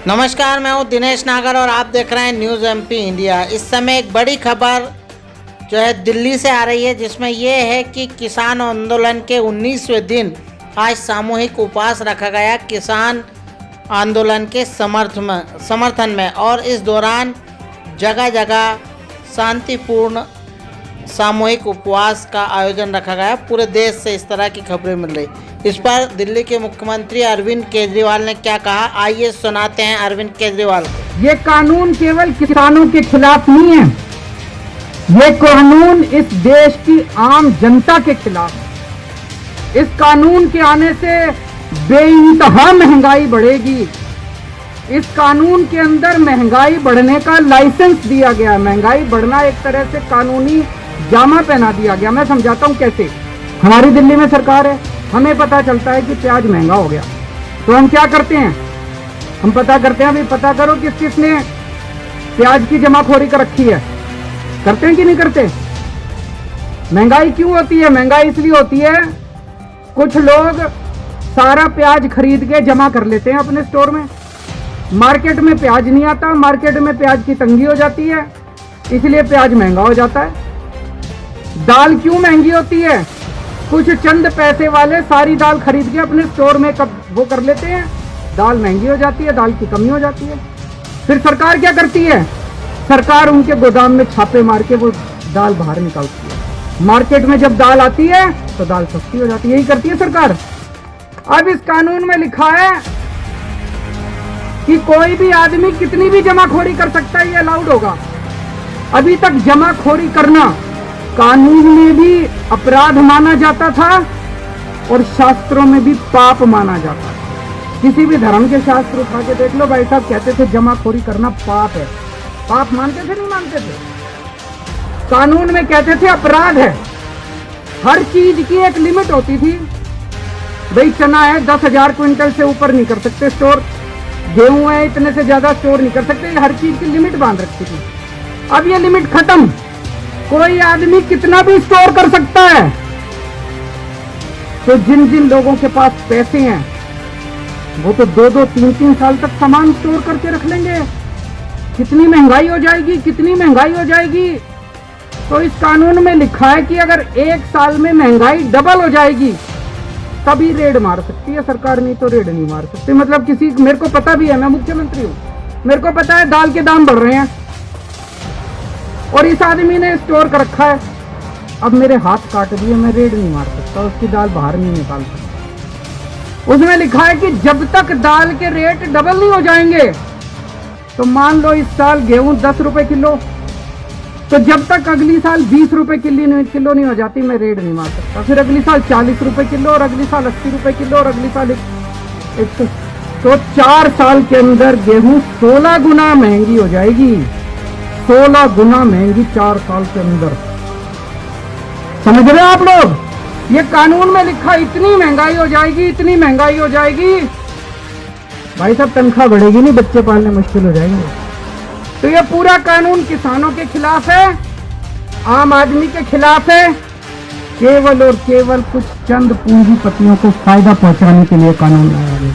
नमस्कार, मैं हूं दिनेश नागर और आप देख रहे हैं न्यूज़ एमपी इंडिया। इस समय एक बड़ी खबर जो है दिल्ली से आ रही है, जिसमें यह है कि किसान आंदोलन के 19वें दिन आज सामूहिक उपवास रखा गया किसान आंदोलन के समर्थन में और इस दौरान जगह जगह शांतिपूर्ण सामूहिक उपवास का आयोजन रखा गया। पूरे देश से इस तरह की खबरें मिल रही। इस पर दिल्ली के मुख्यमंत्री अरविंद केजरीवाल ने क्या कहा, आइए सुनाते हैं अरविंद केजरीवाल को। ये कानून केवल किसानों के खिलाफ नहीं है, ये कानून इस देश की आम जनता के खिलाफ है। इस कानून के आने से बेइंतहा महंगाई बढ़ेगी। इस कानून के अंदर महंगाई बढ़ने का लाइसेंस दिया गया। महंगाई बढ़ना एक तरह से कानूनी जामा पहना दिया गया। मैं समझाता हूं कैसे। हमारी दिल्ली में सरकार है, हमें पता चलता है कि प्याज महंगा हो गया, तो हम क्या करते हैं, हम पता करते हैं, अभी पता करो किस किसने प्याज की जमाखोरी कर रखी है। करते हैं कि नहीं करते? महंगाई क्यों होती है? महंगाई इसलिए होती है, कुछ लोग सारा प्याज खरीद के जमा कर लेते हैं अपने स्टोर में। मार्केट में प्याज नहीं आता, मार्केट में प्याज की तंगी हो जाती है, इसलिए प्याज महंगा हो जाता है। दाल क्यों महंगी होती है? कुछ चंद पैसे वाले सारी दाल खरीद के अपने स्टोर में वो कर लेते हैं, दाल महंगी हो जाती है, दाल की कमी हो जाती है। फिर सरकार क्या करती है? सरकार उनके गोदाम में छापे मार के वो दाल बाहर निकालती है। मार्केट में जब दाल आती है तो दाल सस्ती हो जाती है। यही करती है सरकार। अब इस कानून में लिखा है कि कोई भी आदमी कितनी भी जमाखोरी कर सकता है, ये अलाउड होगा। अभी तक जमाखोरी करना कानून में भी अपराध माना जाता था और शास्त्रों में भी पाप माना जाता था। किसी भी धर्म के शास्त्र उठा के देख लो, भाई साहब कहते थे जमाखोरी करना पाप है। पाप मानते थे नहीं मानते थे? कानून में कहते थे अपराध है। हर चीज की एक लिमिट होती थी। भाई चना है 10,000 क्विंटल से ऊपर नहीं कर सकते स्टोर, गेहूं है इतने से ज्यादा स्टोर नहीं कर सकते, हर चीज की लिमिट बांध रखी थी। अब ये लिमिट खत्म, कोई आदमी कितना भी स्टोर कर सकता है। तो जिन जिन लोगों के पास पैसे हैं वो तो 2-2, 3-3 साल तक सामान स्टोर करके रख लेंगे। कितनी महंगाई हो जाएगी, कितनी महंगाई हो जाएगी। तो इस कानून में लिखा है कि अगर 1 साल में महंगाई डबल हो जाएगी तभी रेड मार सकती है सरकार, नहीं तो रेड नहीं मार सकती। मतलब किसी, मेरे को पता भी है, मैं मुख्यमंत्री हूं, मेरे को पता है दाल के दाम बढ़ रहे हैं और इस आदमी ने स्टोर कर रखा है। अब मेरे हाथ काट दिए, मैं रेड नहीं मार सकता, उसकी दाल बाहर नहीं निकाल सकता। उसमें लिखा है कि जब तक दाल के रेट डबल नहीं हो जाएंगे, तो मान लो इस साल गेहूं 10 रुपए किलो, तो जब तक अगली साल 20 रुपए किलो नहीं हो जाती, मैं रेड नहीं मार सकता। फिर अगली साल 40 रुपए किलो और अगली साल 80 रुपए किलो और अगली साल 100। तो 4 साल के अंदर गेहूं 16 गुना महंगी हो जाएगी। 16 गुना महंगी 4 साल के अंदर। समझ रहे आप लोग? ये कानून में लिखा, इतनी महंगाई हो जाएगी, इतनी महंगाई हो जाएगी। भाई साहब तनख्वाह बढ़ेगी नहीं, बच्चे पालने मुश्किल हो जाएंगे। तो ये पूरा कानून किसानों के खिलाफ है, आम आदमी के खिलाफ है। केवल और केवल कुछ चंद पूंजीपतियों को फायदा पहुंचाने के लिए कानून लाया गया।